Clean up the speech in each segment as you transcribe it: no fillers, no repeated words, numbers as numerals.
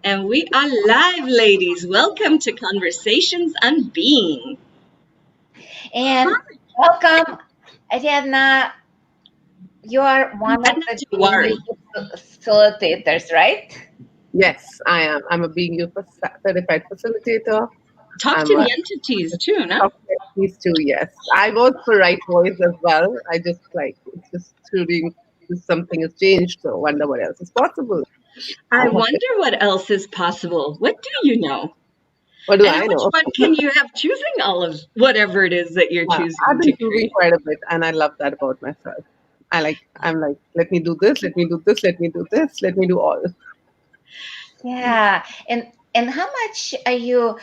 And we are live, ladies. Welcome to Conversations on Being. And welcome, Aradhana. You are one of the Tewari. facilitators, right? Yes, I am. I'm a Being You certified facilitator. Talk to the entities too, no? Talk to entities too, yes. I work for Right Voice as well. I just it's just through something has changed, so wonder what else is possible. I wonder what else is possible. What do you know? What do and I know? Which one can you have choosing all of whatever it is that you're choosing? I've been choosing quite a bit, and I love that about myself. I'm like, let me do this, let me do this, let me do this, let me do all. Yeah, and how much are you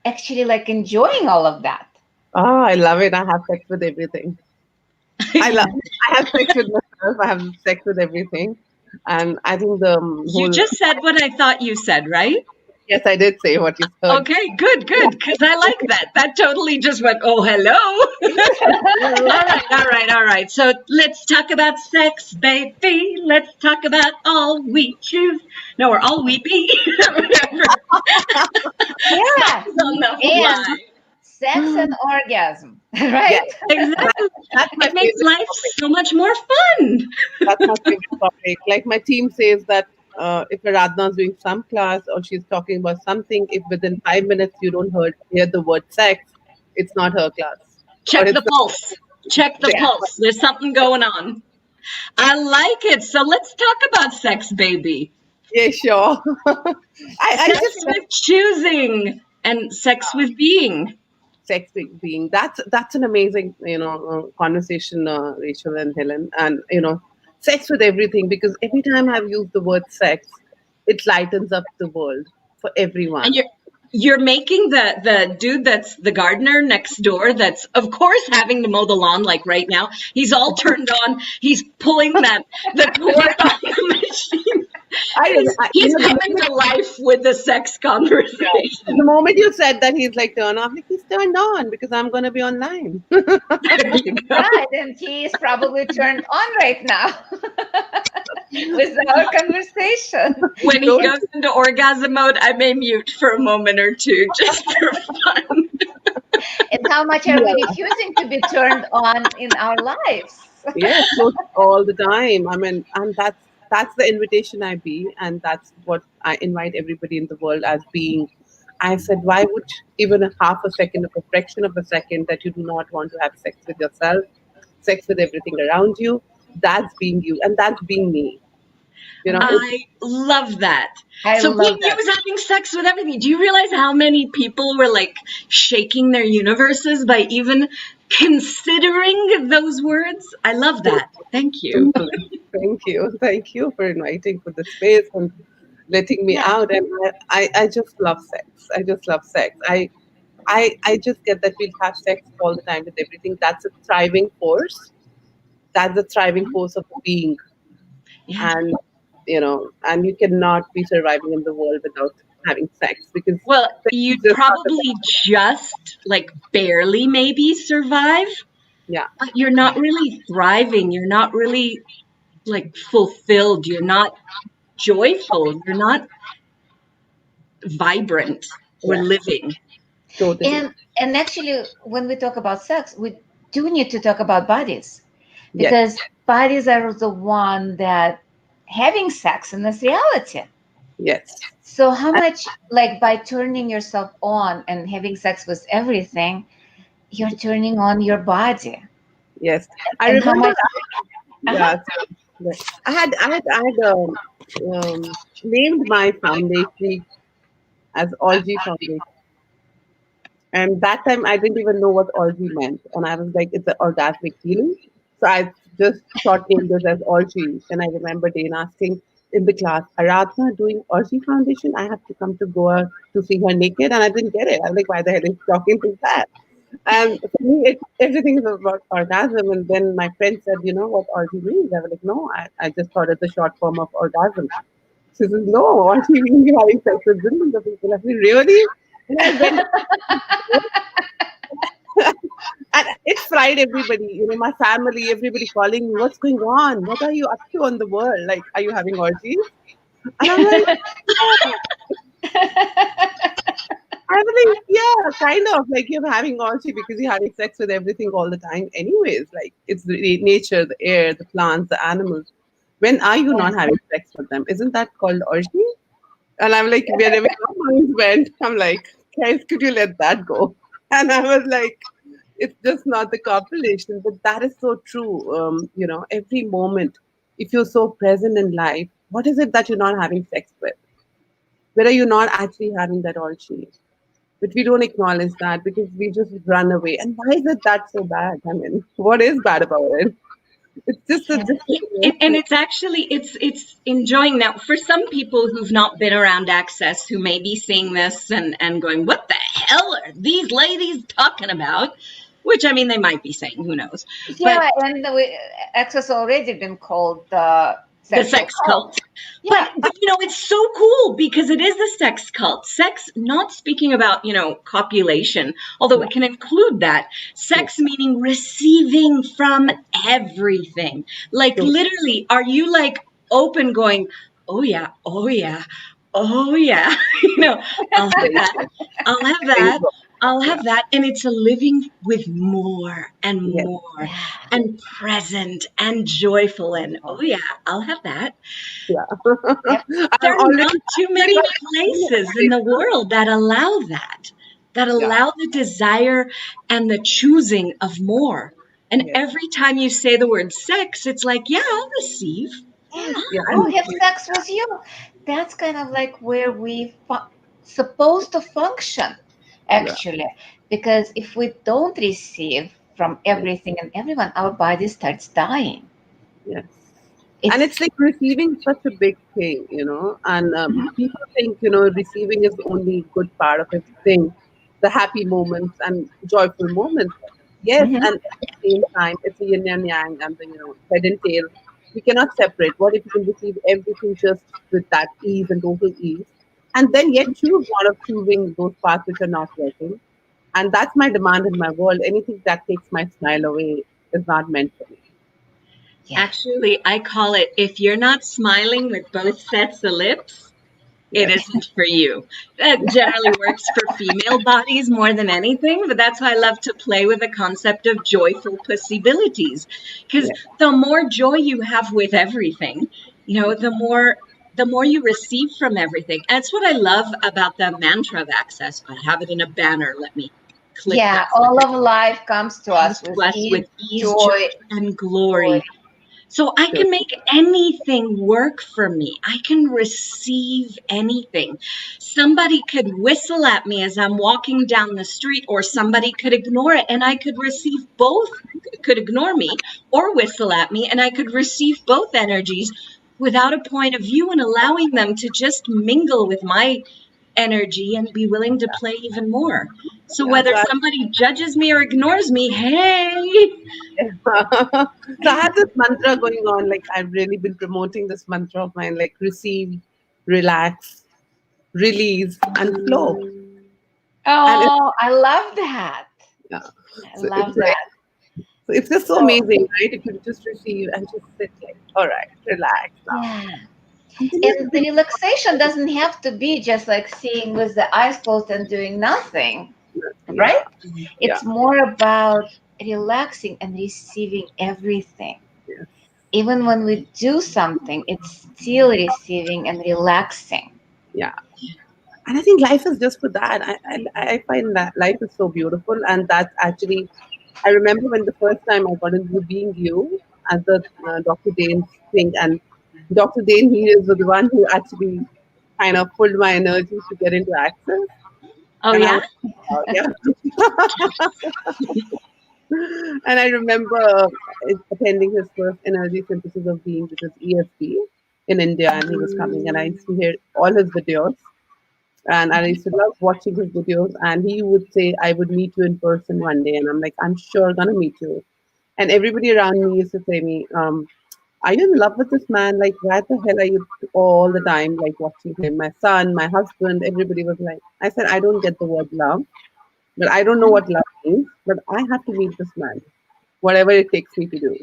actually enjoying all of that? Oh, I love it. I have sex with everything. I have sex with myself. I have sex with everything. And I think you just said what I thought you said, right? Yes, I did say what you heard. Okay, good, because I like that. That totally just went, oh, hello. All right. So let's talk about sex, baby. Let's talk about all we choose. No, or all we be. Yeah. And sex and orgasm, right? Yeah, exactly. It makes life so much more fun. That's my favorite topic. Like my team says that if Aradhana is doing some class or she's talking about something, if within 5 minutes you don't hear the word sex, it's not her class. Check the pulse. Check the pulse. There's something going on. I like it. So let's talk about sex, baby. Yeah, sure. Sex with choosing and sex with being. Sex with being. That's an amazing, conversation, Rachel and Helen. And, sex with everything, because every time I've used the word sex, it lightens up the world for everyone. And you're making the dude that's the gardener next door that's of course having to mow the lawn like right now. He's all turned on. He's pulling the cord on the machine. He's coming to life with the sex conversation. Yeah. The moment you said that, he's like turn off. He's turned on because I'm going to be online. Right, and he is probably turned on right now with our conversation. When he goes into orgasm mode, I may mute for a moment or two just for fun. And how much are we refusing to be turned on in our lives? Yes, all the time. I mean, and that's the invitation I be, and that's what I invite everybody in the world as being. I said, why would even a half a second of a fraction of a second that you do not want to have sex with yourself, sex with everything around you? That's being you, and that's being me. I love that. So being you was having sex with everything. Do you realize how many people were shaking their universes by even considering those words? I love that. Thank you. Thank you for inviting for the space and letting me out. And I just love sex. I just love sex. I just get that we'll have sex all the time with everything. That's a thriving force. That's the thriving force of being. Yeah. And and you cannot be surviving in the world without having sex, because you'd probably just barely maybe survive. Yeah. But you're not really thriving. You're not really fulfilled. You're not joyful. You're not vibrant or living. Totally. And actually, when we talk about sex, we do need to talk about bodies, because bodies are the one that having sex in this reality. Yes. So how much by turning yourself on and having sex with everything, you're turning on your body. Yes. I remember I had named my foundation as Orgy Foundation. And that time I didn't even know what orgy meant. And I was like, it's an orgasmic healing. So I just shortnamed this as orgy. And I remember Dane asking in the class, Aradhana doing orgy foundation? I have to come to Goa to see her naked. And I didn't get it. I was like, why the hell is she talking to that? And for me, everything is about orgasm. And then my friend said, you know what orgy means? I was like, no, I just thought it's a short form of orgasm. She says, no, orgy means you're having sex with billions of people. I said, really? And it fried everybody, my family, everybody calling me, what's going on? What are you up to on the world? Like, are you having orgies? And I'm like, I was like, yeah, kind of like you're having orgy because you're having sex with everything all the time, anyways. Like it's the nature, the air, the plants, the animals. When are you not having sex with them? Isn't that called orgy? And I'm like, wherever your mind went, I'm like, guys, could you let that go? And I was like, it's just not the copulation, but that is so true. Every moment, if you're so present in life, what is it that you're not having sex with? Where are you not actually having that orgy? But we don't acknowledge that because we just run away. And why is it that so bad? I mean, what is bad about it? It's just a different And emotion. it's actually it's enjoying now for some people who've not been around access, who may be seeing this and going, what the hell are these ladies talking about? Which, I mean, they might be saying, who knows? But Yeah, and access already been called the sexual sex cult. cult. Yeah, But it's so cool because it is the sex cult. Sex, not speaking about, copulation, although Yeah, it can include that. yeah. Sex meaning receiving from everything. Like So, literally, are you like open going, oh yeah, oh yeah, oh yeah, I'll have very that. true. I'll have Very that. true. I'll Yeah. have that. And it's a living with more and Yes. more yeah. and present and joyful. And oh yeah, I'll have that. Yeah. Yep. There I'm are not already too very many excited places in right the now. world that allow that, that Yeah. allow the desire and the choosing of more. And Yes. every time you say the word sex, it's like, yeah, I'll receive. Yeah. Yeah. I'll have sex with you. That's kind of like where we supposed to function, Yeah. actually. Because if we don't receive from Yes. everything and everyone, our body starts dying. Yes. And It's it's like receiving such a big thing, and people think, receiving is only good part of everything, the happy moments and joyful moments. Yes, Mhm. and at the same time, it's a yin and yang and the, head and tail. We cannot separate. What if you can receive everything just with that ease and total ease, and then yet choose one of choosing those parts which are not working? And that's my demand in my world. Anything that takes my smile away is not meant for me. Yeah. Actually, I call it, if you're not smiling with both sets of lips, it Yes. isn't for you. That generally works for female bodies more than anything, but that's why I love to play with the concept of joyful possibilities. Because Yes. the more joy you have with everything, the more you receive from everything. That's what I love about the mantra of access. I have it in a banner. Let me click Yeah. that. All of life comes to Comes us with to us ease, with ease, joy, joy, and joy. glory. So I Sure. can make anything work for me. I can receive anything. Somebody could whistle at me as I'm walking down the street, or somebody could ignore it, and I could receive both, could ignore me or whistle at me, and I could receive both energies without a point of view and allowing them to just mingle with my energy and be willing to play even more. So Yeah. whether somebody judges me or ignores me, hey, So I have this mantra going on. Like I've really been promoting this mantra of mine, like receive, relax, release, and flow. And it's Oh, I love that. yeah. I So it's love like that. so it's just so So, amazing, right? If you just receive and just sit like, all right, relax now. yeah. And then And you the think relaxation doesn't have to be just like seeing with the eyes closed and doing nothing, yeah, right? yeah, It's more about relaxing and receiving everything. yeah, Even when we do something, it's still receiving and relaxing. yeah. And I think life is just for that. I find that life is so beautiful, and that's actually I remember when the first time I got into being you as the Dr. Dane's thing, and Dr. Dane, he is the one who actually kind of pulled my energy to get into access. oh And I yeah? was, yeah. And I remember attending his first energy synthesis of being, which was ESP in India, and he was coming, and I used to hear all his videos. And I used to love watching his videos. And he would say, I would meet you in person one day. And I'm like, I'm sure gonna meet you. And everybody around me used to say me, are you in love with this man? Like, why the hell are you all the time like watching him? My son, my husband, everybody was like, I said, I don't get the word love, but I don't know what love means, but I have to meet this man, whatever it takes me to do.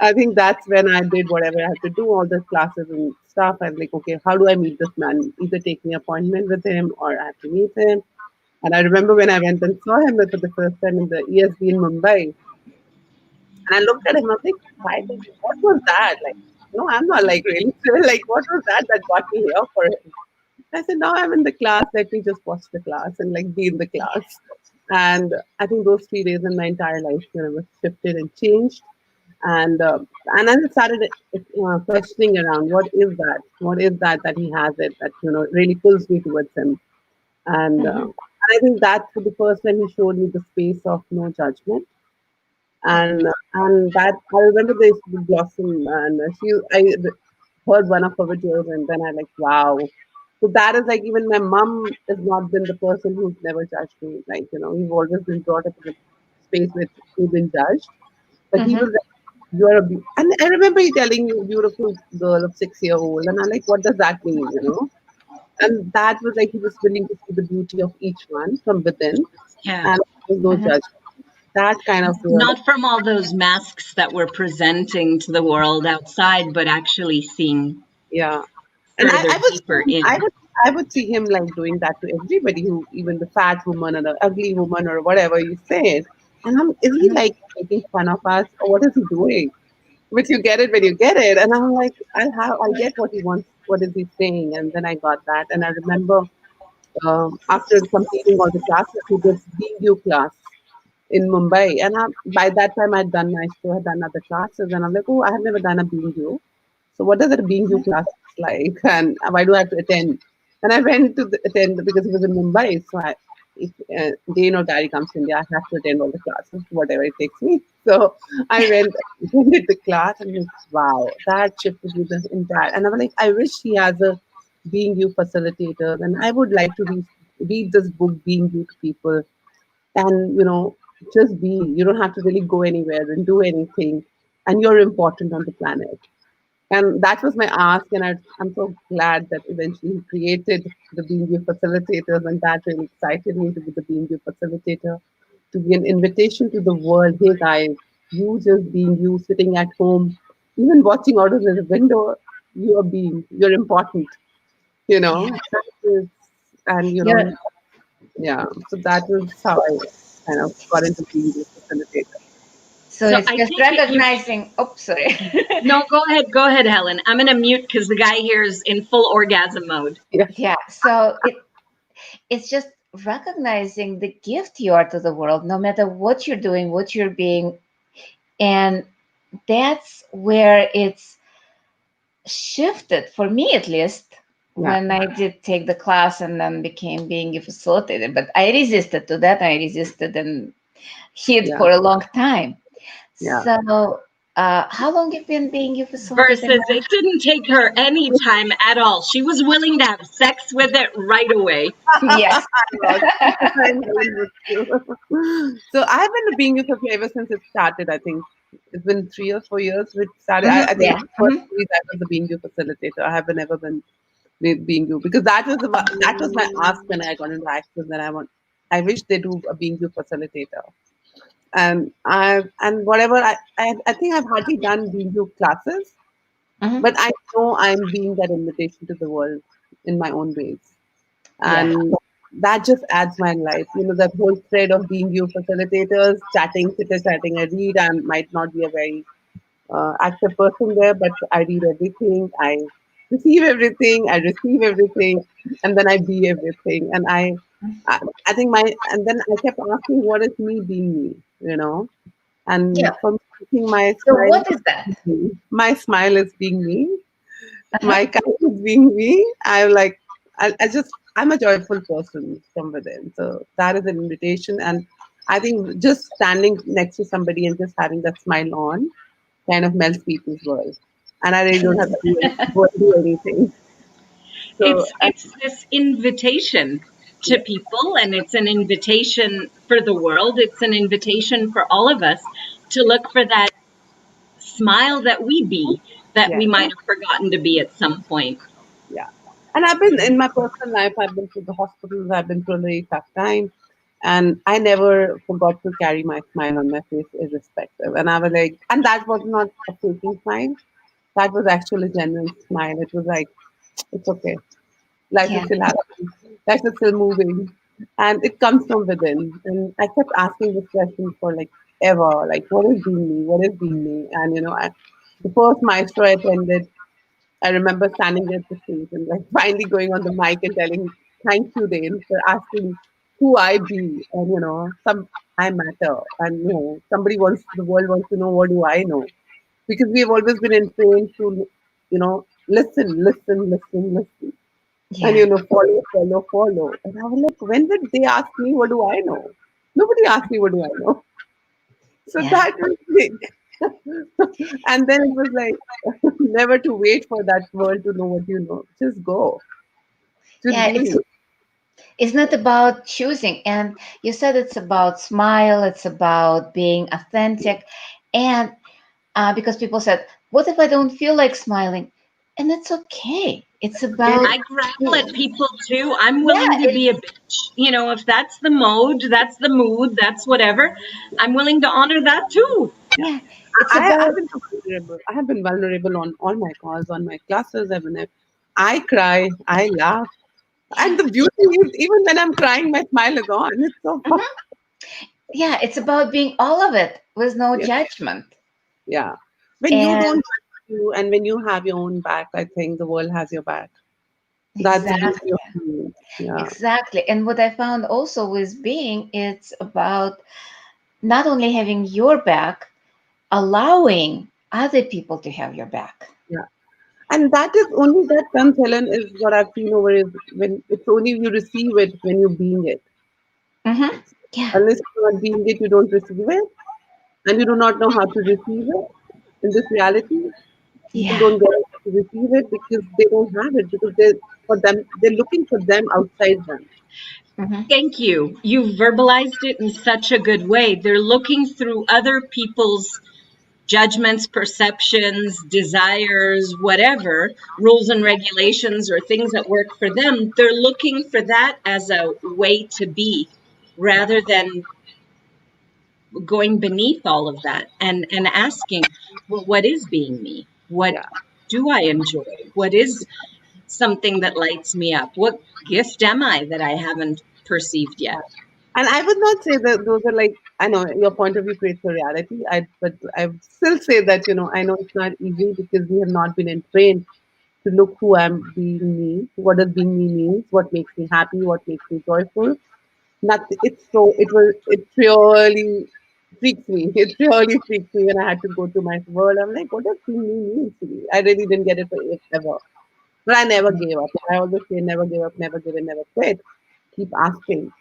I think that's when I did whatever I had to do, all the classes and stuff. I'm like, okay, how do I meet this man? Either take me appointment with him or I have to meet him. And I remember when I went and saw him for the first time in the ESB in Mumbai, and I looked at him, I was like, why what was that? Like, no, I'm not like really sure. Like, what was that got me here for him? I said, now I'm in the class. Let me just watch the class and like be in the class. And I think those 3 days in my entire life, was shifted and changed. And then I started questioning around what is that? What is that he has it that really pulls me towards him? And I think that's the first time he showed me the space of no judgment. And that I remember this blossom, and I heard one of her videos, and then I like, wow. So that is like, even my mom has not been the person who's never judged me. Like, we've always been brought up in a space where we've been judged. But he was like, you're and I remember he telling me, beautiful girl of 6 year old, and I'm like, what does that mean? And that was like, he was willing to see the beauty of each one from within, Yeah. and there was no judgment. That kind of Not from all those masks that we're presenting to the world outside, but actually seeing yeah. And further I would deeper in. I would see him like doing that to everybody, who even the fat woman or the ugly woman or whatever you said. And is he like making fun of us, or what is he doing? But you get it when you get it. And I'm like, I get what he wants, what is he saying? And then I got that. And I remember after completing all the classes, he did BU class in Mumbai. And by that time, I still had done other classes. And I'm like, oh, I have never done a BU. So what does a BU class like? And why do I have to attend? And I went to attend because it was in Mumbai. So if Jane or Gary comes to India, I have to attend all the classes, whatever it takes me. So I went, attended the class, and like, wow, that shifted me the entire. And I'm like, I wish he has a Being You facilitator, and I would like to read this book, Being You, to people, and just be. You don't have to really go anywhere and do anything, and you're important on the planet. And that was my ask, and I'm so glad that eventually he created the Being You facilitators, and that really excited me to be the Being You facilitator, to be an invitation to the world. Hey guys, you just being you, sitting at home, even watching out of the window, you're important, That is, and Yeah. yeah. So that was how I kind of got into being a facilitator. So So it's I just take it you. recognizing. Oh, sorry. No, go ahead, Helen. I'm gonna mute because the guy here is in full orgasm mode. Yeah. So it's just recognizing the gift you are to the world, no matter what you're doing, what you're being, and that's where it's shifted for me, at least, Yeah, when I did take the class and then became being a facilitator. But I resisted to that. I resisted and hid yeah, for a long time. yeah. So, how long have you been being a facilitator Versus now? it didn't take her any time at all. She was willing to have sex with it right away. Yes. So I've been being a coach ever since it started. I think it's been 3 or 4 years. Which started. I think Yeah. the first week I was the being you facilitator. I haven't ever been being you, because that was my ask when I got into actors. That I wish they do a being you facilitator. And whatever I think I've hardly done being you classes, Mhm. but I know I'm being that invitation to the world in my own ways. Yeah. And that just adds my life. That whole thread of being you facilitators, chatting, chitter chatting. I read. I might not be a very active person there, but I read everything. I receive everything, and then I be everything. And I think and then I kept asking, what is me being me? Yeah. And for me, I think So, what is that? my smile is being me. Uh-huh. My kind is being me. I'm a joyful person from within. So that is an invitation. And I think just standing next to somebody and just having that smile on kind of melts people's world. And I really don't have to do anything. So It's this invitation to yeah, people, and it's an invitation for the world. It's an invitation for all of us to look for that smile that that yeah, we might have forgotten to be at some point. yeah. And I've been in my personal life, I've been to the hospitals, I've been through a very tough time. And I never forgot to carry my smile on my face, irrespective. And I was like, and that was not a faking smile. that was actually a genuine smile. It was like, it's okay. Life is Yeah. still happening. Life is still moving. And it comes from within. And I kept asking this question for like ever, like, what is being me? What is being me? And, the first maestro I attended, I remember standing there at the stage and like finally going on the mic and telling, thank you, Dane, for asking who I be. And, I matter. And, the world wants to know, what do I know? Because we've always been trained to, listen, listen, listen, listen. And, Yeah. follow, follow, follow. And I was like, when did they ask me, what do I know? Nobody asked me, what do I know? So Yeah. that was big. And then it was like, never to wait for that world to know what you know. Just go. Just Yeah. be you. It's not about choosing. And you said it's about smile, it's about being authentic. And because people said, what if I don't feel like smiling? And it's okay. It's about, I growl at people too. I'm yeah, willing to be a bitch. If that's the mode, that's the mood, that's whatever, I'm willing to honor that too. yeah, it's I've about, been vulnerable. I have been vulnerable on all my calls, on my classes. I cry, I laugh. yeah, And the beauty is, even when I'm crying, my smile is on. It's so fun. mhm. Yeah, it's about being all of it with no Yeah. judgment. Yeah. When you don't And judge you and when you have your own back, I think the world has your back. That's the exactly, beauty of you. Yeah. exactly. And what I found also with being, it's about not only having your back, allowing other people to have your back. Yeah. And that is only that comes, Helen, is what I've seen over is when it's only you receive it when you're being it. Hmm. Yeah, Unless you're not being it, you don't receive it. And you do not know how to receive it in this reality. People yeah, don't get to receive it because they don't have it because they're looking for them outside them. hmm, Thank you. You verbalized it in such a good way. They're looking through other people's judgments, perceptions, desires, whatever, rules and regulations or things that work for them. They're looking for that as a way to be Yeah. rather than going beneath all of that and asking, well, what is being me? What Yeah. do I enjoy? What is something that lights me up? What gift am I that I haven't perceived yet? And I would not say that those are like, I know your point of view creates a reality. But I would still say that, I know it's not easy because we have not been trained to look who I'm being me, what does being me means, what makes me happy, what makes me joyful. Nothing. It really freaks me. It really freaks me when I had to go to my world. I'm like, what does being me mean to me? I really didn't get it for it ever. But I never gave up. I always say never give up, never give in, never quit. Keep asking.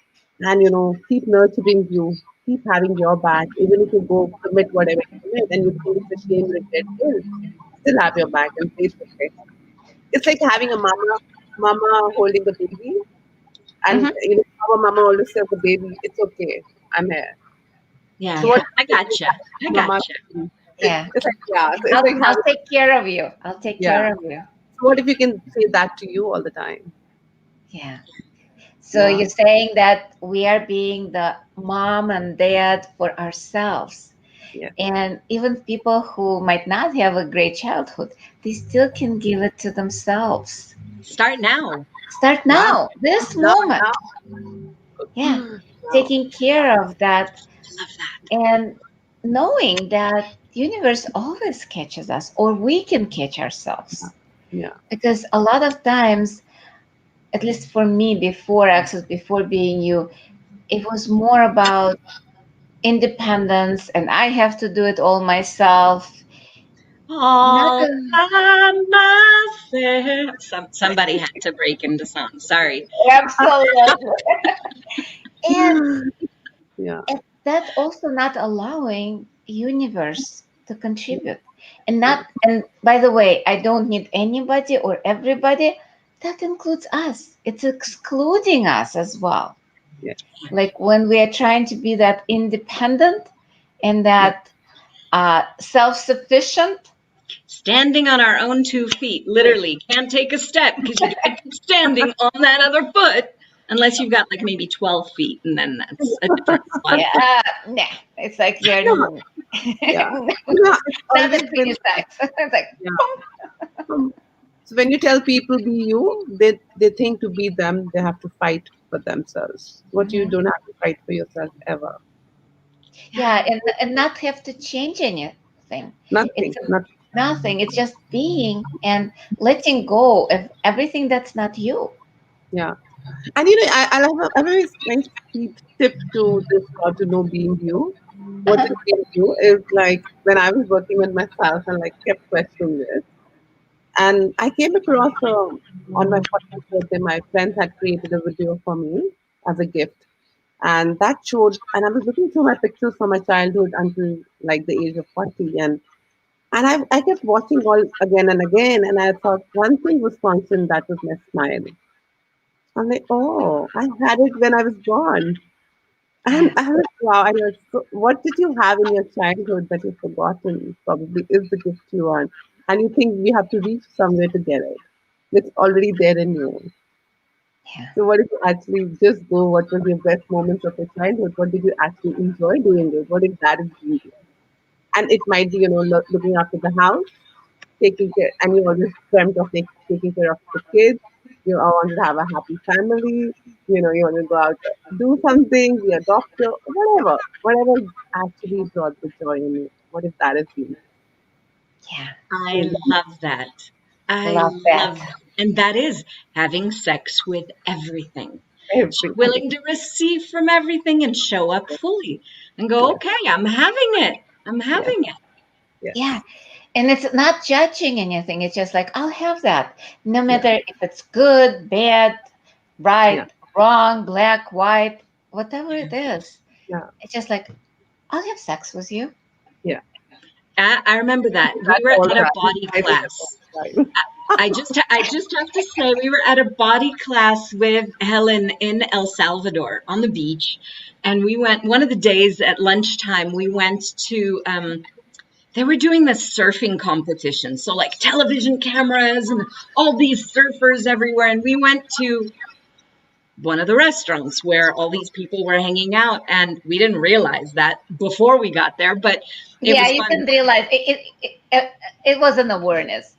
And keep nurturing you. Keep having your back. Even if you go commit whatever you commit and you feel the shame, regret, guilt, still have your back and say it's okay. It's like having a mama holding the baby. And hmm, our mama always says the baby, it's okay. I'm here. Yeah, So what yeah, I if you gotcha. have I mama gotcha. baby? yeah. It's like yeah. So it's like I'll having take care of you. I'll take yeah. care of you. So what if you can say that to you all the time? Yeah. So Yeah. you're saying that we are being the mom and dad for ourselves. Yeah. And even people who might not have a great childhood, they still can give it to themselves. Start now. Start Yeah. now, this Now, moment. Yeah. now. Now. Taking care of that I love that. and knowing that the universe always catches us or we can catch ourselves. Yeah. Because a lot of times, at least for me before Access, before being you, it was more about independence and I have to do it all myself. Not All a, by myself. Somebody had to break into song. Sorry. absolutely. And, Yeah. and that also not allowing universe to contribute. And Yeah. not, and by the way, I don't need anybody or everybody. That includes us. It's excluding us as well. Yeah. Like when we are trying to be that independent and Yeah. that self-sufficient. Standing on our own 2 feet, literally can't take a step because you got to keep standing on that other foot. unless you've got like maybe 12 feet, and then that's a different spot. Yeah, nah. It's like you're No, yeah. It's not always the been, pretty sex. It's like, yeah. So when you tell people be you, they think to be them, they have to fight for themselves. What you mhm. don't have to fight for yourself ever. Yeah, and not have to change anything. It's Nothing. Nothing. nothing. It's just being and letting go of everything that's not you. Yeah. And I have a very nice tip to this how to know being you. What is being you is like when I was working with myself and like kept questioning this. And I came across on my 40th birthday, my friends had created a video for me as a gift. And that showed, and I was looking through my pictures from my childhood until like the age of 40. And I kept watching all again and again. And I thought one thing was constant, that was my smile. I'm like, oh, I had it when I was born. And Yeah, I was, wow, I was, so, what did you have in your childhood that you've forgotten? Probably is the gift you want. And you think you have to reach somewhere to get it. It's already there in you. yeah, So what if you actually just go, what was your best moments of your childhood? What did you actually enjoy doing it? What if that is beauty? And it might be, looking after the house, taking care, and you always dreamt of taking care of the kids. You all wanted to have a happy family. You want to go out, do something, be a doctor, whatever actually brought the joy in you. What if that is beauty? yeah. I love that. I Love that. love that. And that is having sex with everything. Everything. Willing to receive from everything and show up fully and go, Yes, okay, I'm having it. I'm yes, having it. yes. Yeah. And it's not judging anything. It's just like, I'll have that. No Yeah, matter if it's good, bad, yeah, right, wrong, black, white, whatever it is. yeah, It's just like, I'll have sex with you. yeah. I remember that. We That's were all at a right. body I do that all class. the time. I just have to say we were at a body class with Helen in El Salvador on the beach, and we went one of the days at lunchtime. We went to they were doing this surfing competition, so like television cameras and all these surfers everywhere, and we went to one of the restaurants where all these people were hanging out, and we didn't realize that before we got there, but it Yeah, was you fun. didn't realize it was an awareness.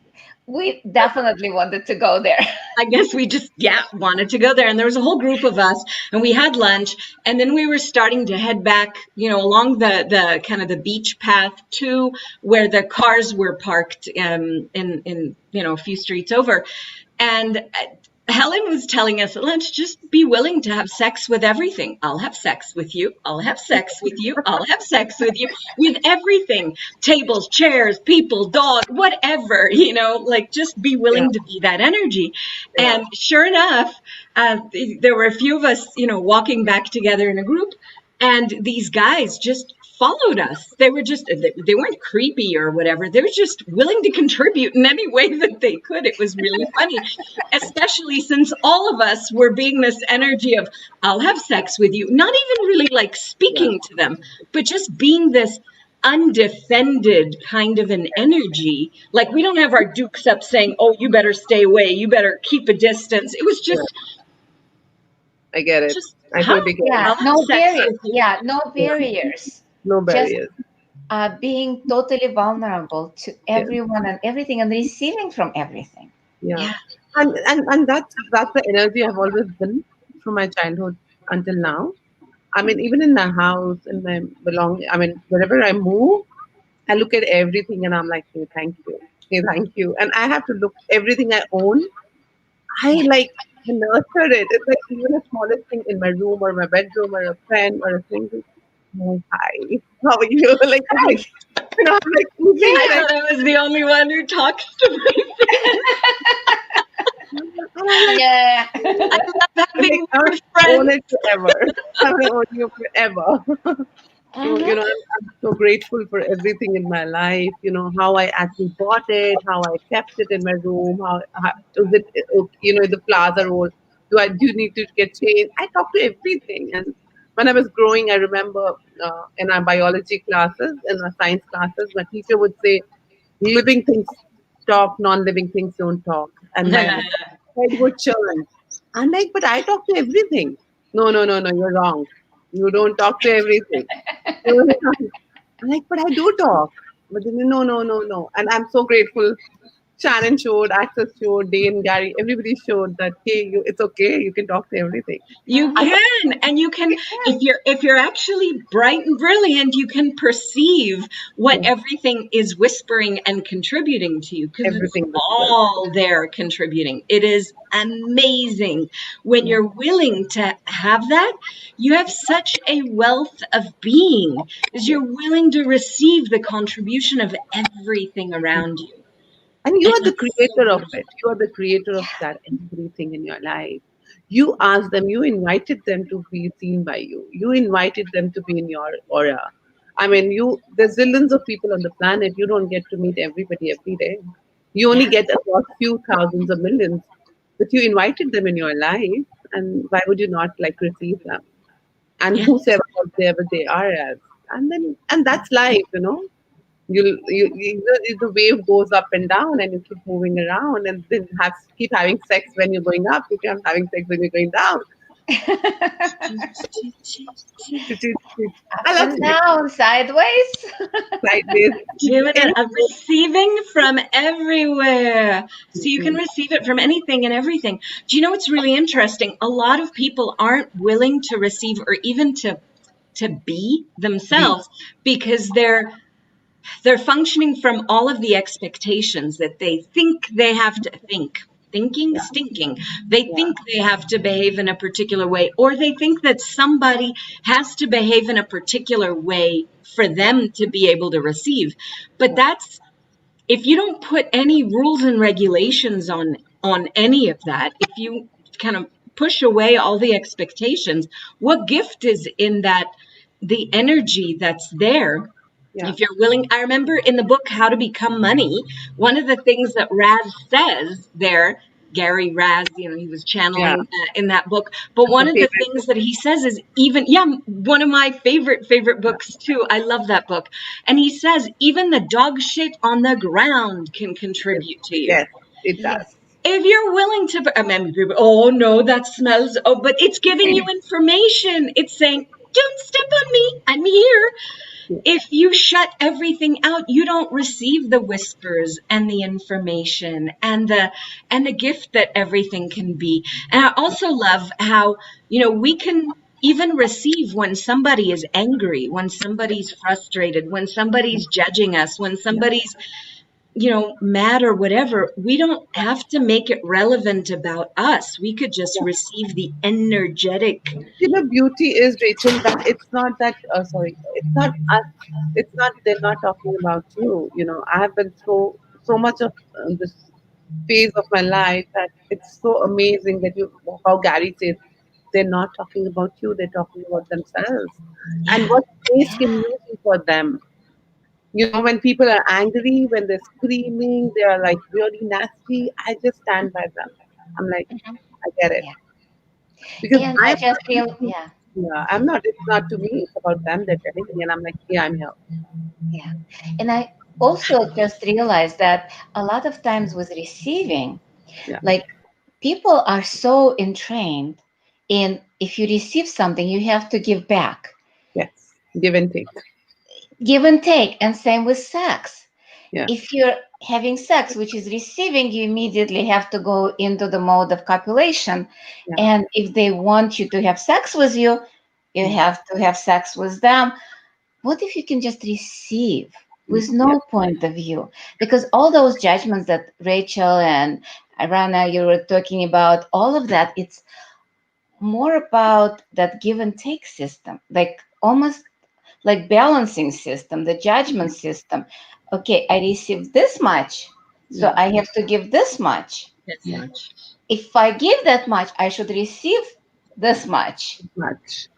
We definitely wanted to go there. I guess we just, yeah, wanted to go there. And there was a whole group of us, and we had lunch. And then we were starting to head back, along the kind of the beach path to where the cars were parked in a few streets over. And Helen was telling us at lunch, just be willing to have sex with everything. I'll have sex with you. I'll have sex with you. I'll have sex with you, with everything. Tables, chairs, people, dog, whatever, like just be Yeah, willing to be that energy. yeah, And sure enough, there were a few of us, walking back together in a group, and these guys just followed us. They were just, they weren't creepy or whatever. They were just willing to contribute in any way that they could. It was really funny, especially since all of us were being this energy of, I'll have sex with you. Not even really like yeah, speaking to them, but just being this undefended kind of an energy. Like we don't have our dukes up saying, oh, you better stay away. You better keep a distance. It was yeah. I get it. just, I huh? totally get it. Yeah, I'll have no sex barrier. with you. Yeah, no Yeah. barriers. No Just barriers. being totally vulnerable to Yeah, everyone and everything and receiving from everything. yeah. Yeah. And that's the energy I've always been from my childhood until now. I mean, even in my house, in my I mean, wherever I move, I look at everything and I'm like, hey, thank you. Hey, thank you. And I have to look everything I own. I Yeah. like nurture it. It's like even the smallest thing in my room or my bedroom or a friend or a stranger. Oh, hi. How are you? Like, I'm like, I'm like keeping I Yeah. like, thought I was the only one who talks to my and I'm like, Yeah. I love I'm like, having I more own friends. it forever. I will own you forever. So, Mhm. I'm so grateful for everything in my life, how I actually bought it, how I kept it in my room, how is it, the plaza roll, do you need to get changed? I talk to everything. And when I was growing, I remember in our biology classes, in our science classes, my teacher would say, living things talk, non-living things don't talk. And my head would churn. I'm like, but I talk to everything. No, no, no, no, you're wrong. You don't talk to everything. I'm like, but I do talk. But then, no, no, no, no. And I'm so grateful. Shannon showed, Access showed, Dane, Gary, everybody showed that, hey, it's okay. You can talk to everything. You I can, and you can, if you're actually bright and brilliant, you can perceive what yeah, everything is whispering and contributing to you, because it's everything whispers. all there contributing. It is amazing when Yeah, you're willing to have that. You have such a wealth of being, because yeah. you're willing to receive the contribution of everything around you. And you And are the it's so creator of beautiful. it. You are the creator of that everything in your life. You asked them, you invited them to be seen by you. You invited them to be in your aura. I mean, there's zillions of people on the planet. You don't get to meet everybody every day. You only Yeah. get about few thousands or millions. But you invited them in your life, and why would you not like receive them? And Yeah. whosoever they are as. And that's life. The wave goes up and down, and you keep moving around, and then keep having sex when you're going up, you keep having sex when you're going down. I Up love and sex. down, sideways. Sideways. Doing it. Any- I'm receiving from everywhere. So you can receive it from anything and everything. Do you know what's really interesting? A lot of people aren't willing to receive or even to be be. themselves because they're functioning from all of the expectations that they think they have to think. Thinking, Yeah, stinking. They yeah, think they have to behave in a particular way, or they think that somebody has to behave in a particular way for them to be able to receive. But yeah, that's, if you don't put any rules and regulations on any of that, if you kind of push away all the expectations, what gift is in that, the energy that's there? yeah, If you're willing, I remember in the book How to Become Money, one of the things that Raz says there, Gary Raz, he was yeah. channeling in that book, but That's my one of the favorite things book. that he says is, even, yeah, one of my favorite Yeah. books too. I love that book. And he says even the dog shit on the ground can Yes, contribute to you. yes, it does. Yes. If you're willing to, I mean, people, oh no, that smells, oh, but it's giving you information. It's saying, don't step on me, I'm here. Yeah, If you shut everything out, you don't receive the whispers and the information and the gift that everything can be. And I also love how, we can even receive when somebody is angry, when somebody's frustrated, when somebody's judging us, when yeah. somebody's, mad or whatever. We don't have to make it relevant about us. We could just Yeah. receive the energetic. Beauty is, Rachel, that it's not that, sorry, it's not us, it's not, they're not talking about you. I have been so much of this phase of my life that it's so amazing that how Gary says, they're not talking about you, they're talking about themselves. And Yeah. what space can Yeah. you be for them? When people are angry, when they're screaming, they are like really nasty, I just stand by them. I'm like, Mhm. I get it. Yeah. Because And I I'm just not, feel, yeah, yeah, I'm not, it's not to me, it's about them, they're telling me, and I'm like, yeah, I'm here. yeah. And I also just realized that a lot of times with receiving, Yeah, like people are so entrained in if you receive something, you have to give back. yes, give and take. Give and take. And same with sex. Yeah, If you're having sex, which is receiving, you immediately have to go into the mode of copulation. yeah, And if they want you to have sex with you, you yeah, have to have sex with them. What if you can just receive with yeah, no point of view? Because all those judgments that Rachel and Arana, you were talking about, all of that, it's more about that give and take system, like almost like balancing system, the judgment system. Okay, I received this much, so yeah, I have to give this much. This yeah, much. If I give that much, I should receive this much. much.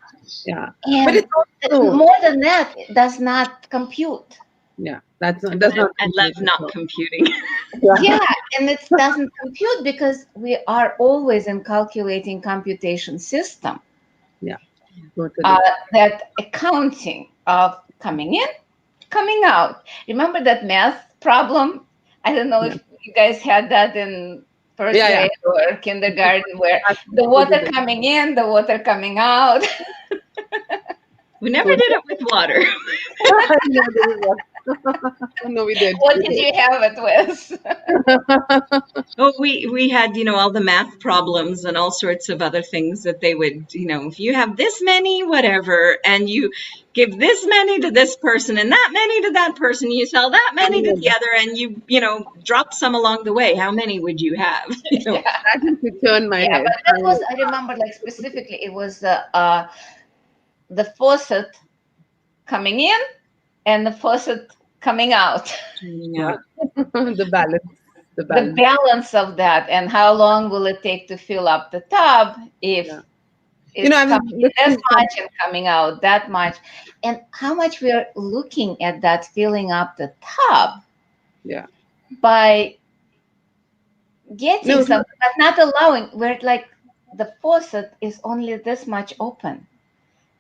Yeah, but And it's also, more than that, it does not compute. yeah, does not I love compute. not So, computing. yeah, Yeah, and it doesn't compute because we are always in calculating computation system. yeah, totally. That accounting of coming in, coming out. Remember that math problem? I don't know Yeah, if you guys had that in first Yeah, yeah. grade or kindergarten, where That's the what we water did. coming in, the water coming out. We never So did it with water. no, this is what. No, we did. What We did did. you have it with? Oh, we had, all the math problems and all sorts of other things that they would, if you have this many, whatever, and you give this many to this person and that many to that person, you sell that many to the other, and drop some along the way. How many would you have? Yeah. That used to turn my Yeah, head. but that was, I remember, like specifically, it was the faucet coming in and the faucet coming out. Yeah. The balance. The The balance. balance of that, and how long will it take to fill up the tub if Yeah. it's I was coming in this listening to some. much and coming out that much, and how much we're looking at that filling up the tub Yeah. by getting No. something, but not allowing, where like the faucet is only this much open,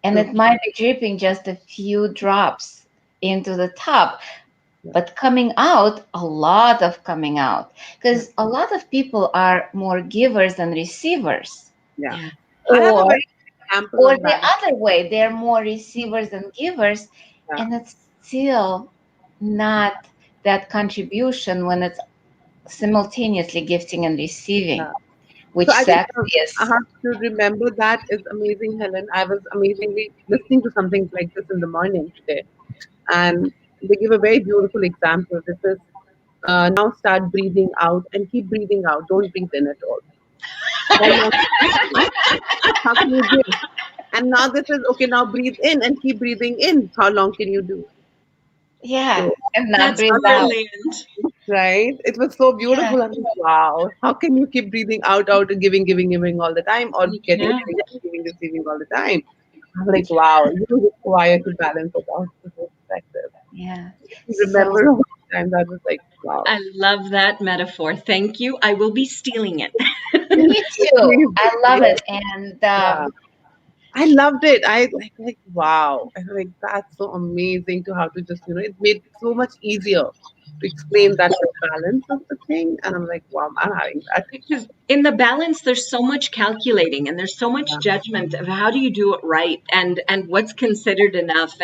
and True. it might be dripping just a few drops into the tub, Yeah. but coming out, a lot of coming out, Yeah. because a lot of people are more givers than receivers, Yeah. Yeah. I have a or very good example of the that. other way, they're more receivers than givers, Yeah. and it's still not that contribution when it's simultaneously gifting and receiving, Yeah. which So I think sex I is. have to remember that is amazing, Helen. I was amazingly listening to something like this in the morning today, and they give a very beautiful example. This is now start breathing out and keep breathing out. Don't breathe in at all. How long? How can you give? And now this is okay. Now breathe in and keep breathing in. How long can you do? Yeah, So and not That's breathe out. brilliant. right, it was so Yeah, beautiful. I'm like, wow. How can you keep breathing out, and giving, giving, giving all the time, or You getting, can. getting, giving, receiving all the time? I'm like, wow. You require to balance it out to perspective. yeah. So Remember all the time that was like, wow. I love that metaphor. Thank you. I will be stealing it. me too. I love Yes, it, and yeah. I loved it. I like wow. I like that's so amazing to how to just it made it so much easier to explain that the balance of the thing. And I'm like, wow, I'm having that. Because in the balance, there's so much calculating and there's so much Yeah, judgment of how do you do it right and what's considered enough,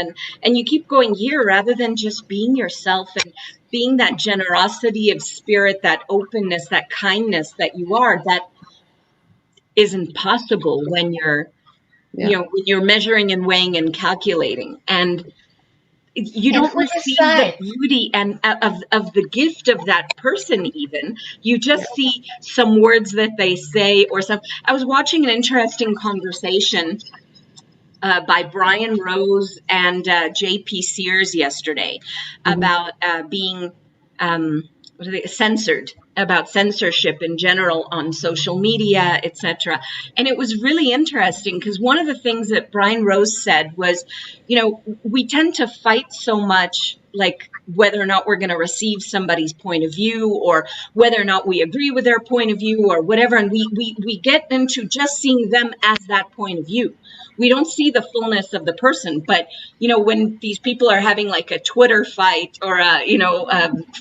and you keep going here rather than just being yourself and being that generosity of spirit, that openness, that kindness that you are. That isn't possible when you're yeah, when you're measuring and weighing and calculating, and you and don't who receive the decides? beauty and of the gift of that person. Even you yeah. just see some words that they say, or some. I was watching an interesting conversation by Brian Rose and JP Sears yesterday Mm-hmm. about being what are they, censored, about censorship in general on social media, etc. And it was really interesting because one of the things that Brian Rose said was, we tend to fight so much, like whether or not we're going to receive somebody's point of view, or whether or not we agree with their point of view, or whatever, and we get into just seeing them as that point of view. We don't see the fullness of the person. But when these people are having like a Twitter fight or a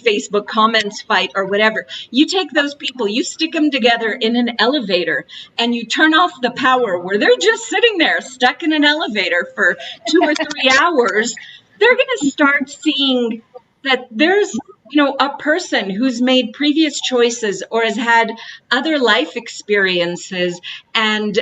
Facebook comments fight or whatever, you take those people, you stick them together in an elevator, and you turn off the power where they're just sitting there stuck in an elevator for 2 or 3 hours. They're going to start seeing that there's a person who's made previous choices or has had other life experiences, and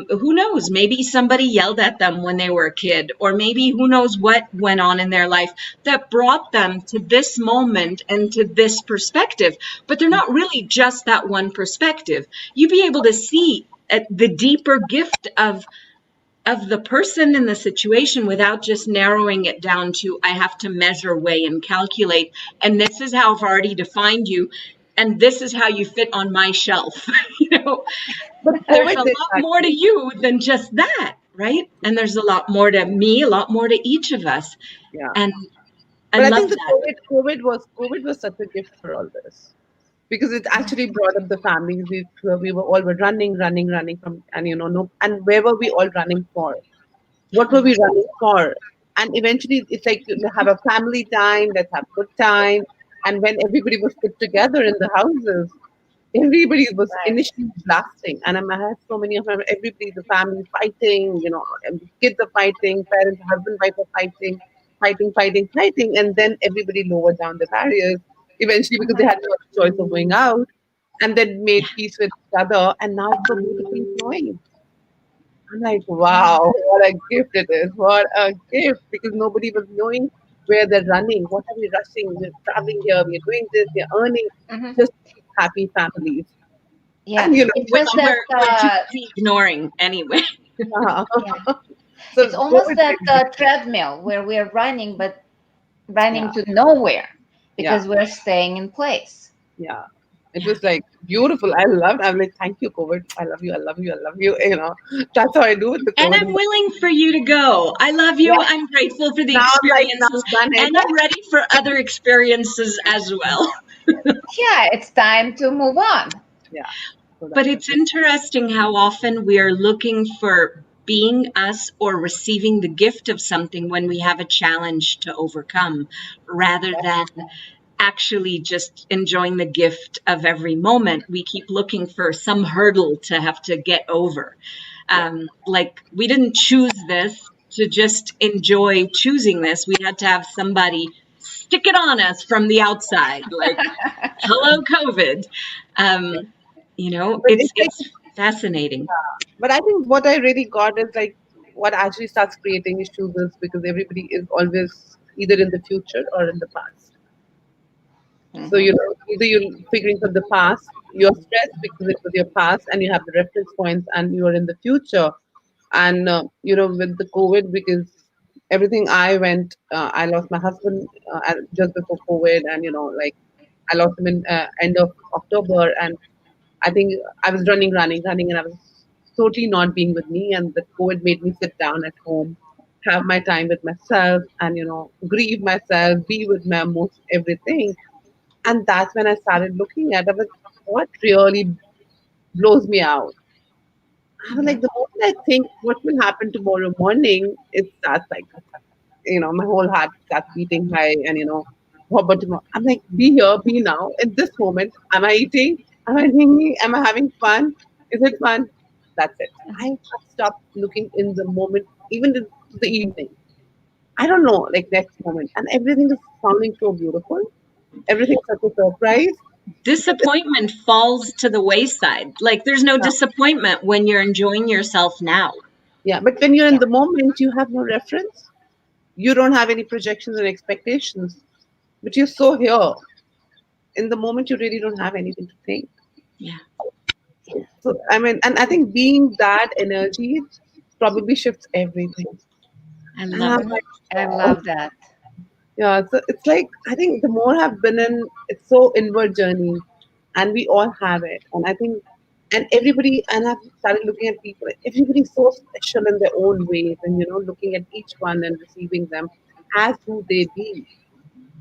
who knows, maybe somebody yelled at them when they were a kid, or maybe who knows what went on in their life that brought them to this moment and to this perspective. But they're not really just that one perspective. You be able to see the deeper gift of the person in the situation without just narrowing it down to, I have to measure, weigh, and calculate, and this is how I've already defined you, and this is how you fit on my shelf. But There's COVID a did lot that more too. to you than just that, right? And there's a lot more to me, a lot more to each of us. Yeah. And I But I love think the that. COVID was such a gift for all this because it actually brought up the families. We were all were running, running, running from, and no, and where were we all running for? What were we running for? And eventually, it's like have a family time. Let's have good time. And when everybody was put together in the houses, Everybody was Right. initially blasting, and I had so many of my everybody, the family fighting, and the kids are fighting, parents, husband, wife are fighting, and then everybody lowered down the barriers eventually because they Mhm. had no other choice of going out, and then made peace with each other, and now it's so beautifully flowing. I'm like, Yeah. wow, what a gift it is! What a gift! Because nobody was knowing where they're running. What are we rushing? We're traveling here. We're doing this. We're earning Mhm. just to keep happy families. Yeah. And It's Which just that, we're too busy ignoring anyway. uh, yeah, it's so almost COVID that really did. treadmill where we're running, but Yeah, running to nowhere yeah, because we're staying in place. yeah. It was like beautiful. I loved. I'm like, thank you, COVID. I love you. I love you. I love you. That's how I do with the And COVID. I'm willing for you to go. I love you. Yeah. I'm grateful for the Now I'm like, now experiences, I'm done it. and I'm ready for other experiences as well. Yeah, it's time to move on. Yeah. So But that's it. it's interesting how often we are looking for being us or receiving the gift of something when we have a challenge to overcome, rather than actually just enjoying the gift of every moment. We keep looking for some hurdle to have to get over. Yeah. Like we didn't choose this to just enjoy choosing this. We had to have somebody stick it on us from the outside, like, hello, COVID. Yeah. Um, But it's like, it's fascinating. but I think what I really got is like what actually starts creating issues is because everybody is always either in the future or in the past. So, Hmm. either you're figuring from the past, you're stressed because it was your past and you have the reference points and you are in the future. And, with the COVID, because everything I lost my husband just before COVID, and, like I lost him in end of October. And I think I was running, and I was totally not being with me. And the COVID made me sit down at home, have my time with myself, and grieve myself, be with my most everything. And that's when I started looking at it, what really blows me out. I was Hmm. like, the moment I think what will happen tomorrow morning, it starts like, my whole heart starts beating high, and what about tomorrow? I'm like, be here, be now, in this moment. Am I eating? Am I thinking? Am I having fun? Is it fun? That's it. I have stopped looking in the moment, even in the evening. I don't know, like next moment, and everything is sounding so beautiful. Everything's such a surprise because it's Disappointment falls to the wayside. Like there's no disappointment when you're enjoying yourself now. yeah. But when you're in Yeah. the moment, you have no reference. You don't have any projections and expectations. But you're so here in the moment. You really don't have anything to think. Yeah, So I mean, and I think being that energy probably shifts everything. I And love I'm Hmm. it. like, I wow. love that. Yeah. So it's like I think the more I've been in, it's so inward journey, and we all have it. And I think, and everybody, and I've started looking at people. Everybody's so special in their own ways, and looking at each one and receiving them as who they be,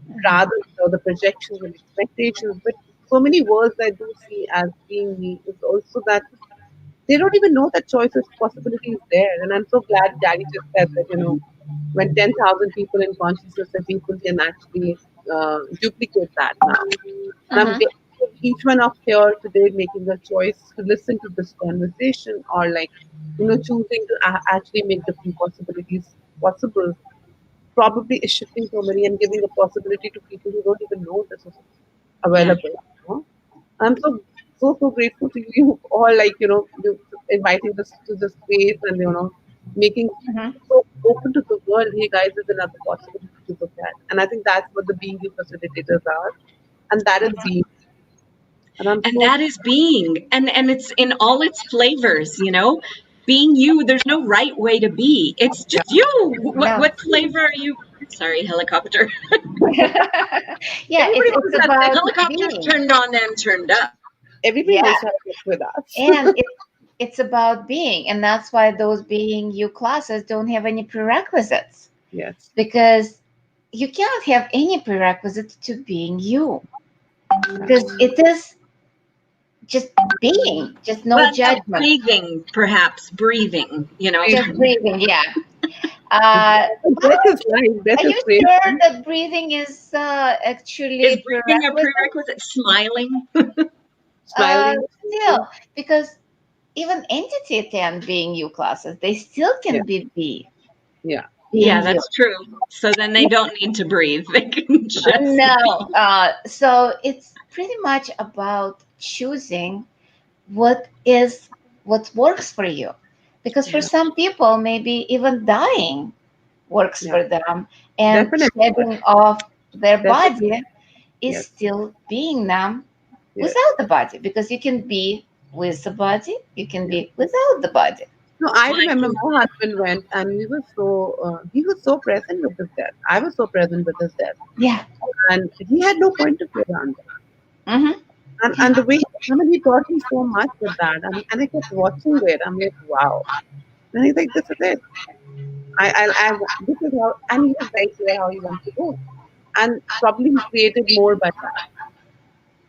Mhm. rather than the projections and expectations. But so many words I do see as being me is also that they don't even know that choice is possibility is there. And I'm so glad Daddy just said that, when 10,000 people in consciousness and people can actually duplicate that now. And I'm Mhm. grateful each one of here today making a choice to listen to this conversation, or like, choosing to actually make different possibilities possible. Probably is shifting so many and giving a possibility to people who don't even know this is Yeah. available. I'm so grateful to you all, like, you inviting us to this space, and making Mhm. so open to the world. Hey guys, there's another possibility to look at. And I think that's what the being you facilitators are. And that is Mhm. being. And I'm And so that is being. And it's in all its flavors. Being you, there's no right way to be. It's yeah. just you. What No. what flavor are you? Sorry, helicopter. Yeah, Everybody it's wants that about Helicopters being. turned on and turned up. everybody Yeah, wants to have sex with us. and it's about being, and that's why those being you classes don't have any prerequisites, Yes. because you cannot have any prerequisite to being you, Yeah. because it is just being, just no Well, judgment, breathing, perhaps breathing. just Breathing. breathing. Yeah. How Breath is life. Breath are is you great. sure that breathing is Is actually breathing a prerequisite? prerequisite? Smiling. Smiling. Still, because even entity 10 being you classes, they still Yeah, can be yeah. Yeah, being you. that's true. So then they don't need to breathe. They can just No. So it's pretty much about choosing what is what works for you. Because for Yeah, some people, maybe even dying works yeah. for them, and Definitely. shedding off their Definitely. body is Yes. still being them Yes. without the body, because you can be with the body, you can Yeah. be without the body. No, I like remember my husband went and he was so present with his death. I was so present with his death. Yeah. And he had no point of view around it. Mm-hmm. And the way, I mean, he taught me so much with that. And I kept watching it. I'm like, wow. And he's like, this is it. This is how, and he was very clear how he wants to go. And probably he created more by that.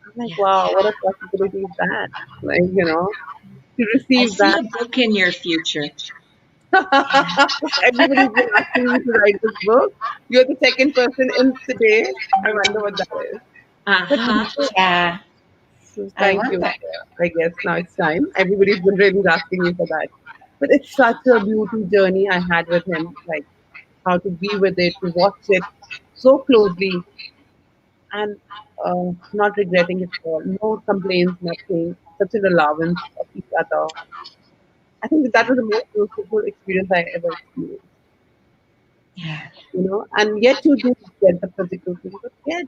I'm like, yeah. wow, what a possibility is that? Like, to I receive see that. a book in your future. Everybody's been asking me to write this book. You're the second person in today. I wonder what that is. But Uh-huh. Yeah, so I thank you. wonder. I guess now it's time. Everybody's been really asking me for that. But it's such a beauty journey I had with him, like how to be with it, to watch it so closely, and not regretting it at all. No complaints, nothing. Such an allowance of each other. I think that was the most beautiful experience I ever experienced. Yeah. And yet you do get the physical thing, but yet,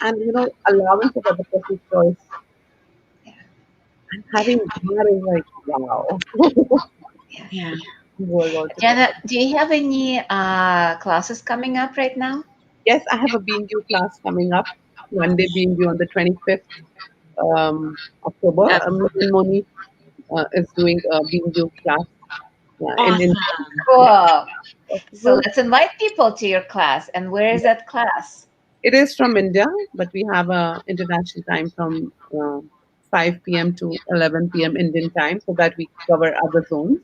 and allowance of other person's choice, and having that is like, wow. Yeah. World altogether. Jana, do you have any classes coming up right now? Yes, I have a being you class coming up. One day being you on the 25th October. Uh, Monique is doing a being you class in awesome. Cool. So possible. let's invite people to your class. And where is that class? It is from India, but we have a international time from 5 p.m. to 11 p.m. Indian time, so that we cover other zones.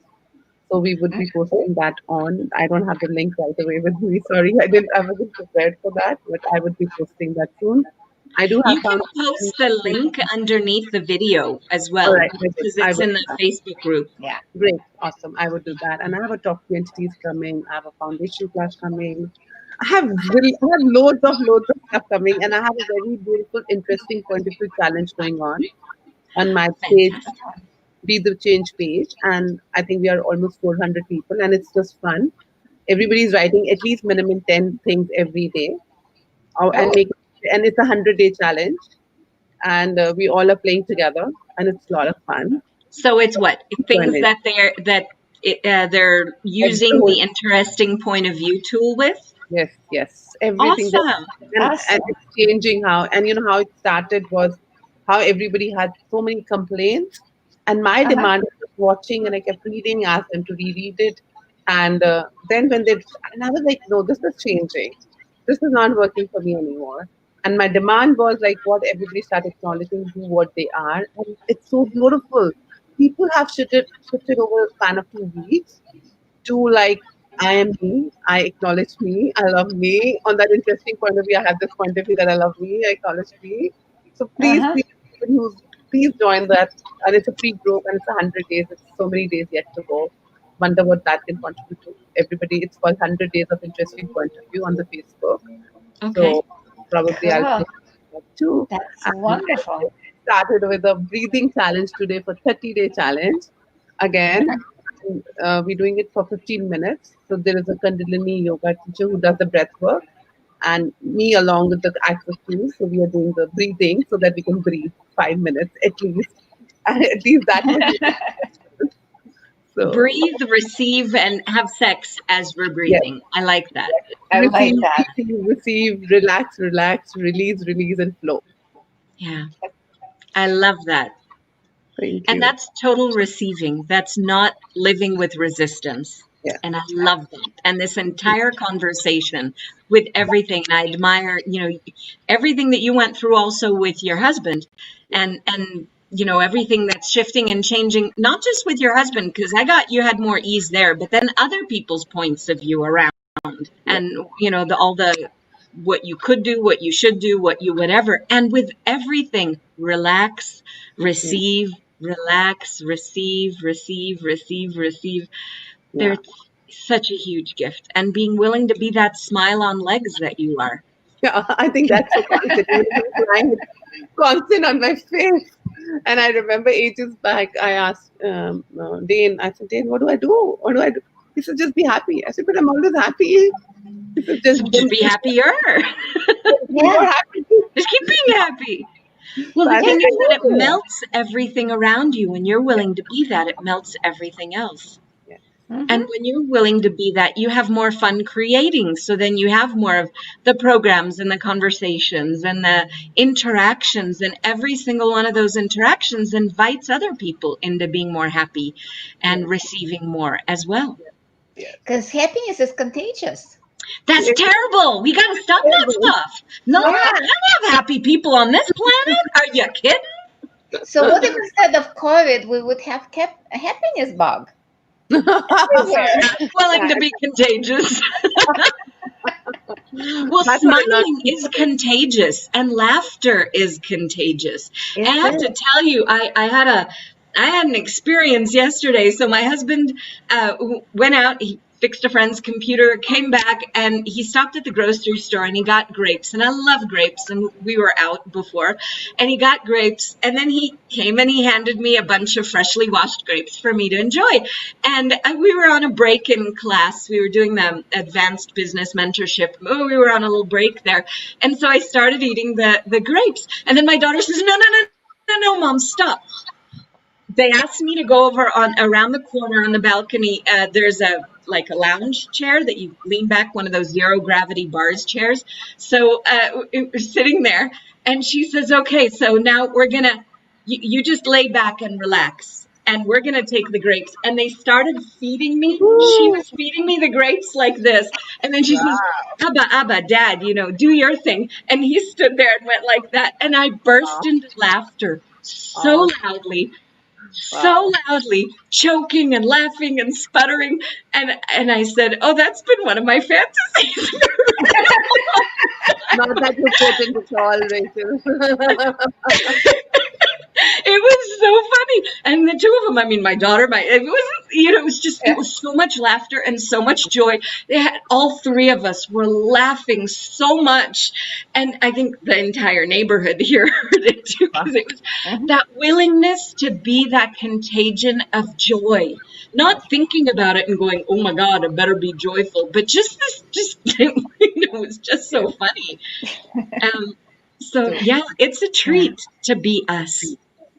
So we would be posting that on. I don't have the link right away with me. Sorry, I wasn't prepared for that, but I would be posting that soon. I do have You can foundation. post the link underneath the video as All well right, because I it's will in do the that. Facebook group. Yeah. Great, awesome. I would do that. And I have a top 2 entities coming. I have a foundation class coming. I have loads of stuff coming, and I have a very beautiful, interesting point of view challenge going on my page, Fantastic. Be the Change page, and I think we are almost 400 people, and it's just fun. Everybody's writing at least minimum 10 things every day, and Oh, it's a 100-day challenge, and we all are playing together, and it's a lot of fun. So it's what Join things it. they're using Every the interesting point of view tool with. Yes, everything that, Awesome. and awesome. it's changing how, and how it started was how everybody had so many complaints, and my Uh-huh. demand was watching, and I kept reading, asked them to reread it, and then when they, and I was like, no, this is changing, this is not working for me anymore, and my demand was like what everybody started acknowledging who what they are, and it's so beautiful. People have shifted over a span of 2 weeks to like I am me, I acknowledge me, I love me. On that interesting point of view, I have this point of view that I love me, I acknowledge me. So Uh-huh. please join that. And it's a free group and it's 100 days. It's so many days yet to go. Wonder what that can contribute to everybody. It's called 100 Days of Interesting Point of View on the Facebook. Okay. So probably I'll Cool. take that too. That's And wonderful. started with a breathing challenge today for 30-day challenge. Again, we're doing it for 15 minutes. So there is a Kundalini yoga teacher who does the breath work, and me along with the access tools. So we are doing the breathing so that we can breathe 5 minutes at least. And at least that much. So Breathe, receive, and have sex as we're yes, breathing. I like that. I like receive, that. receive, relax, release, and flow. Yeah. I love that. Thank And you. that's total receiving. That's not living with resistance. Yeah. And I love that. And this entire conversation with everything, and I admire, everything that you went through also with your husband and everything that's shifting and changing, not just with your husband, because I got you had more ease there, but then other people's points of view around Yeah. and all the what you could do, what you should do, what you whatever. And with everything, relax, receive, relax, receive, receive, receive, receive. Yeah. There's such a huge gift. And being willing to be that smile on legs that you are. Yeah, I think that's so constant. Crying constant on my face. And I remember ages back, I asked Dane, I said, Dane, what do I do? What do I do? He said, just be happy. I said, but I'm always happy. He said, So just be happier. be more happy. Just keep being happy. Well, the thing is that it melts everything around you. When you're willing to be that, it melts everything else. Mhm. And when you're willing to be that, you have more fun creating. So then you have more of the programs and the conversations and the interactions. And every single one of those interactions invites other people into being more happy and receiving more as well. Because happiness is contagious. That's terrible. We got to stop that stuff. No, I don't have happy people on this planet. Are you kidding? So what if instead of COVID, we would have kept a happiness bug? Willing to be contagious. Well, That's what I'm not- smiling is contagious and laughter is contagious. It I have is. to tell you, I had an experience yesterday. So my husband went out, he fixed a friend's computer, came back, and he stopped at the grocery store and he got grapes. And I love grapes, and we were out before, and he got grapes. And then he came and he handed me a bunch of freshly washed grapes for me to enjoy. And we were on a break in class. We were doing the advanced business mentorship. We were on a little break there. And so I started eating the grapes. And then my daughter says, no, Mom, stop. They asked me to go over around the corner on the balcony. There's a lounge chair that you lean back, one of those zero gravity bars chairs. So it was sitting there, and she says, "Okay, so now we're gonna, you just lay back and relax, and we're gonna take the grapes." And they started feeding me. She was feeding me the grapes like this, and then she says, "Abba, Dad, do your thing." And he stood there and went like that, and I burst into laughter so loudly. So loudly, choking and laughing and sputtering, and I said, "Oh, that's been one of my fantasies." Not that you put into all, Rachel. It was so funny, and the two of them. I mean, my daughter, it was so much laughter and so much joy. All three of us were laughing so much, and I think the entire neighborhood here heard it too, because it was that willingness to be that contagion of joy, not thinking about it and going, "Oh my God, I better be joyful," but it was just so funny. So yeah, it's a treat to be us.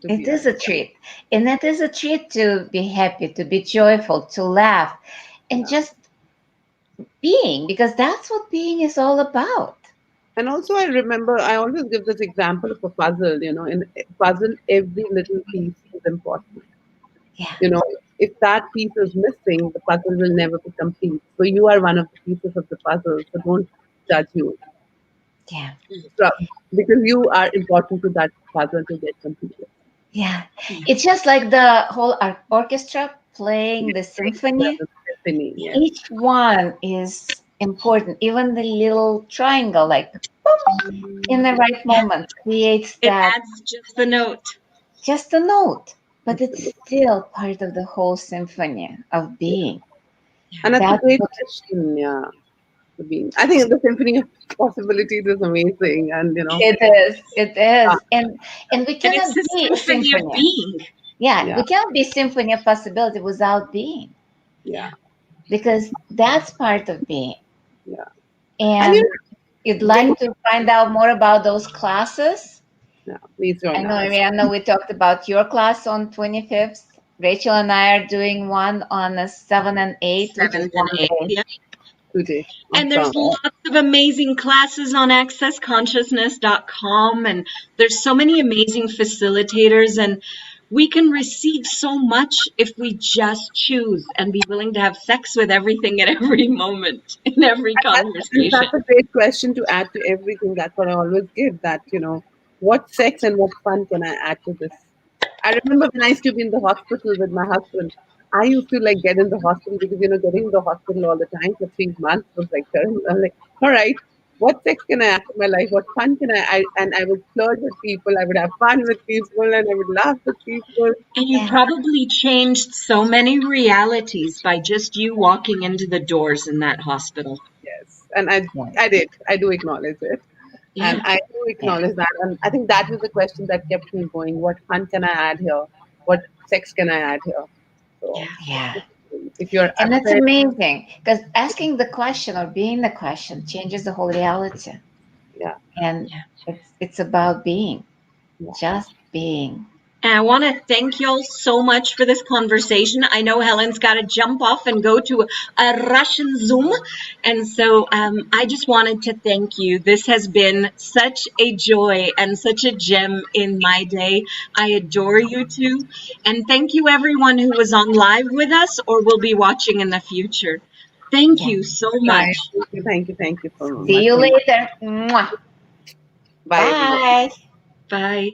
It is a treat. And it is a treat to be happy, to be joyful, to laugh, and just being, because that's what being is all about. And also, I remember, I always give this example of a puzzle. In a puzzle, every little piece is important. Yeah. If that piece is missing, the puzzle will never be complete. So you are one of the pieces of the puzzle. So don't judge you. Yeah. So, because you are important to that puzzle to get completed. Yeah. It's just like the whole orchestra playing the symphony. Yes. Each one is important. Even the little triangle, like boom, in the right moment, creates It that. adds just the note. Just a note, but it's still part of the whole symphony of being. And that's a That's great what- question, yeah. I think the symphony of possibilities is amazing, and It is. And we cannot And it's be the symphony of symphony. being. Yeah, we cannot be symphony of possibility without being, yeah, because that's part of being. yeah. And you'd like to find out more about those classes? Yeah, please join us. I know we talked about your class on 25th. Rachel and I are doing one on the 7 and 8. 7 and 8. Yeah. Today. And there's lots of amazing classes on accessconsciousness.com, and there's so many amazing facilitators, and we can receive so much if we just choose and be willing to have sex with everything at every moment, in every conversation. That's a great question to add to everything. That's what I always give, that, what sex and what fun can I add to this? I remember when I used to be in the hospital with my husband, I used to get in the hospital because, getting in the hospital all the time for 3 months was terrible. I'm like, all right, what sex can I add to my life? What fun can and I would flirt with people. I would have fun with people, and I would laugh with people. And you Yeah. probably changed so many realities by just you walking into the doors in that hospital. Yes, and Yeah. I do acknowledge it, and Yeah. I do Yeah. acknowledge that. And I think that was the question that kept me going. What fun can I add here? What sex can I add here? So, Yeah. Yeah. if you're And that's afraid, amazing because asking the question or being the question changes the whole reality. yeah, And Yeah. it's about being, yeah. just being. And I want to thank y'all so much for this conversation. I know Helen's got to jump off and go to a Russian Zoom. And so I just wanted to thank you. This has been such a joy and such a gem in my day. I adore you two. And thank you, everyone who was on live with us or will be watching in the future. Thank Yeah. you so Bye. much. Thank you so See much. you later. Mwah. Bye, everyone. Bye. Bye.